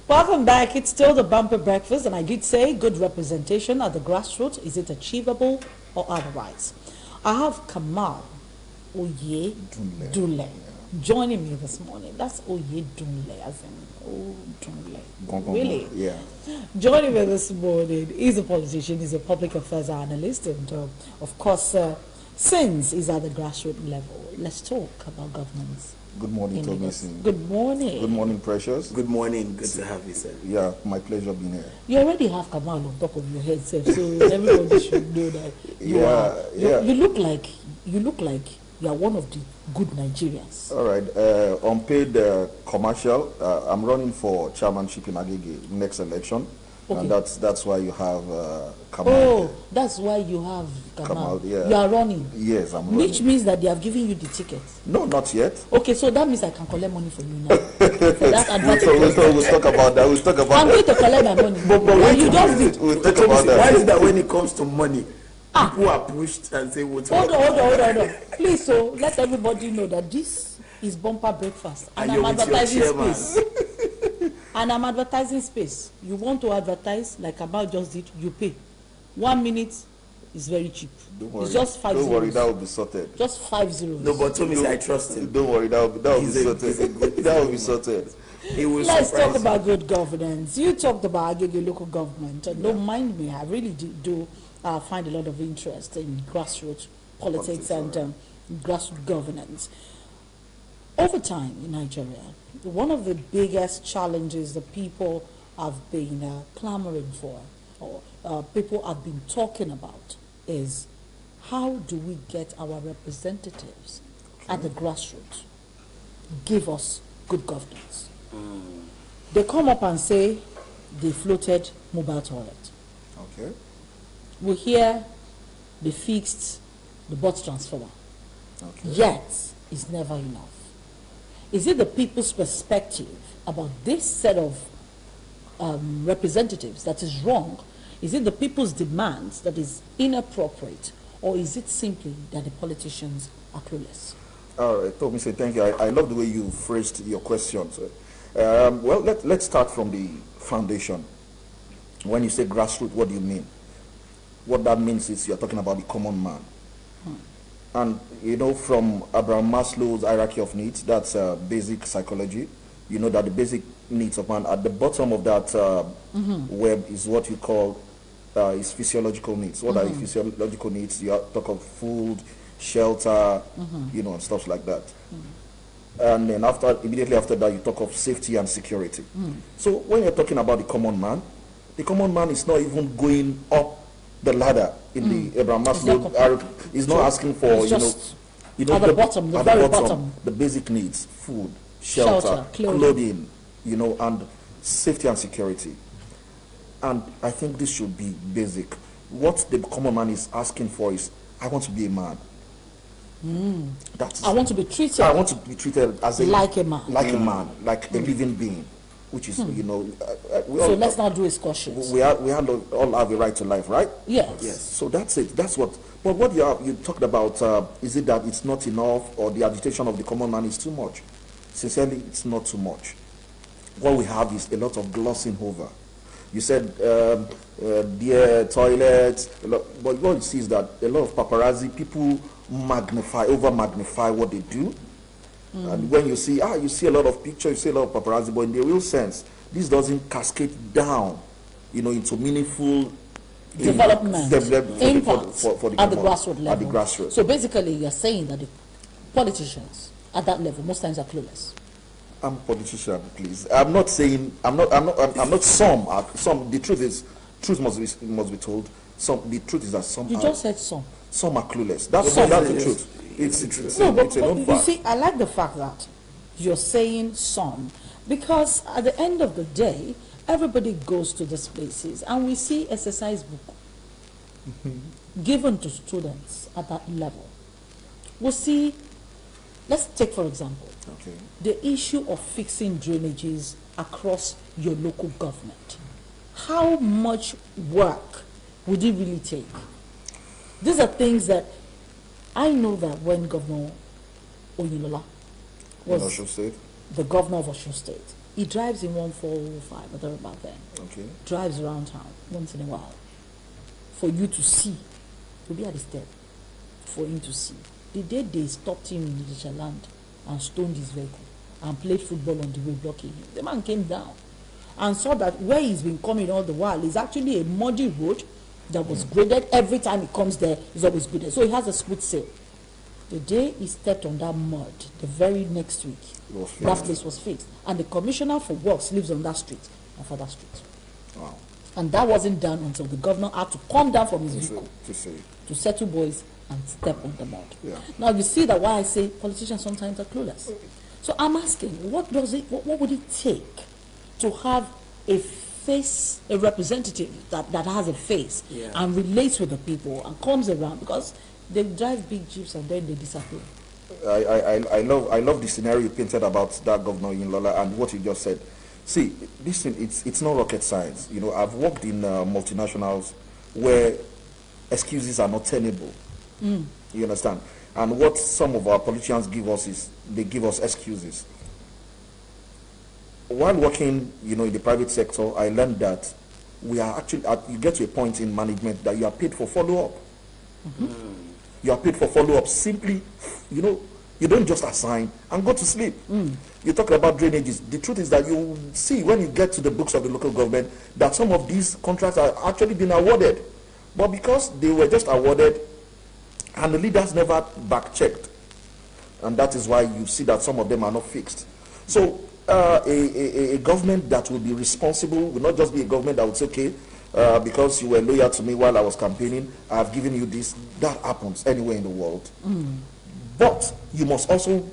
Welcome back. It's still the bumper breakfast, and I did say good representation at the grassroots. Is it achievable or otherwise? I have Kamal Oyedunle joining me this morning. That's Oyedunle, as in Dunle. Really? Yeah. Joining me this morning, he's a politician, he's a public affairs analyst, and of course, since he's at the grassroots level, let's talk about governance. Good morning, Thomasin. Good morning. Good morning, Precious. Good morning. Good to have you, sir. Yeah, my pleasure being here. You already have Kamal on top of your head, sir, so everybody should know that you look like you are one of the good Nigerians. All right. Unpaid commercial. I'm running for chairmanship in Agege next election, Okay. and that's why you have Kamal. Oh, that's why you have Kamal. Yeah. You are running. Yes, I'm running. Which means that they have given you the ticket. No, not yet. Okay, so that means I can collect money from you now. For that advertisement. We'll talk about that. We'll talk about I'm going to collect my money. But you just did. We'll talk about that. Why is that when it comes to money, people are pushed and say, "What's Hold on. Please, so let everybody know that this is bumper breakfast, and I'm advertising space. And I'm advertising space. You want to advertise like Kamal just did, you pay. 1 minute is very cheap. Don't worry. It's just 5 Don't worry, zeros. that will be sorted. Just 5 zeros. No, but Tommy, I trust him. Don't worry, that will be sorted. That will be sorted. He will Let's surprise talk you. about good governance. You talked about Agege local government, and don't mind me, I really do find a lot of interest in grassroots politics and grassroots governance. Over time in Nigeria, one of the biggest challenges that people have been clamoring for, or people have been talking about, is how do we get our representatives at the grassroots give us good governance? They come up and say they floated mobile toilet. Okay. We hear they fixed the bus transformer. Okay. Yet, it's never enough. Is it the people's perspective about this set of representatives that is wrong? Is it the people's demands that is inappropriate? Or is it simply that the politicians are clueless? All right, Tommy, say thank you. I love the way you phrased your questions. Well, let's start from the foundation. When you say grassroots, what do you mean? What that means is you're talking about the common man. And, you know, from Abraham Maslow's hierarchy of needs, that's basic psychology. You know that the basic needs of man, at the bottom of that web is what you call his physiological needs. What are the physiological needs? You talk of food, shelter, you know, and stuff like that. And then immediately after that, you talk of safety and security. So when you're talking about the common man is not even going up the ladder in the Abraham Maslow. He's not asking for, you know, at the bottom, the very bottom, the basic needs: food, shelter, clothing, you know, and safety and security. And I think this should be basic. What the common man is asking for is, I want to be a man. I want to be treated. I want to be treated as like a man, like a living being, which is, you know. So let's not do excursions. We all have a right to life, right? Yes. So that's it. That's what. But what you talked about, is it that it's not enough, or the agitation of the common man is too much? Sincerely, it's not too much. What we have is a lot of glossing over. You said, dear toilets, but what you see is that a lot of paparazzi, people over magnify what they do. And when you see a lot of pictures, you see a lot of paparazzi, but in the real sense, this doesn't cascade down, you know, into meaningful development, impact for the at the grassroots level. At the grassroots. So basically, you're saying that the politicians at that level most times are clueless. I'm a politician, please. I'm not saying I'm not some. The truth must be told. The truth is that some. You just said some. Some are clueless. That's the truth. It's the truth. No, but it's a known you fact. see, I like the fact that you're saying some, because at the end of the day, everybody goes to these places, and we see exercise book given to students at that level. We see, let's take for example, the issue of fixing drainages across your local government. How much work would it really take? These are things that I know that when Governor Oyinlola was Osun State. the governor of Osun State, He drives in 1405, or there about then. Okay. Drives around town once in a while. For you to see. To be at the step. For him to see. The day they stopped him in the land and stoned his vehicle and played football on the way, blocking him, the man came down and saw that where he's been coming all the while is actually a muddy road that was graded. Every time he comes there, it's always graded. So he has a smooth sail. The day he stepped on that mud, the very next week, that place was fixed. And the commissioner for works lives on that street, and for that street. Wow. And that wasn't done until the governor had to come down from his vehicle to settle boys and step on the mud. Yeah. Now you see that why I say politicians sometimes are clueless. So I'm asking, what would it take to have a face, a representative that has a face and relates with the people and comes around, because they drive big jeeps and then they disappear. I love the scenario you painted about that governor in Lola and what you just said. See, this thing, it's not rocket science. You know, I've worked in multinationals where excuses are not tenable. You understand? And what some of our politicians give us is they give us excuses. While working, you know, in the private sector, I learned that we are actually, you get to a point in management that you are paid for follow-up. You are paid for follow-up. Simply, you know, you don't just assign and go to sleep. You talk about drainages. The truth is that you see when you get to the books of the local government that some of these contracts are actually being awarded. But because they were just awarded and the leaders never back-checked, and that is why you see that some of them are not fixed. So a government that will be responsible will not just be a government that would say, okay, because you were loyal to me while I was campaigning, I have given you this. That happens anywhere in the world. But you must also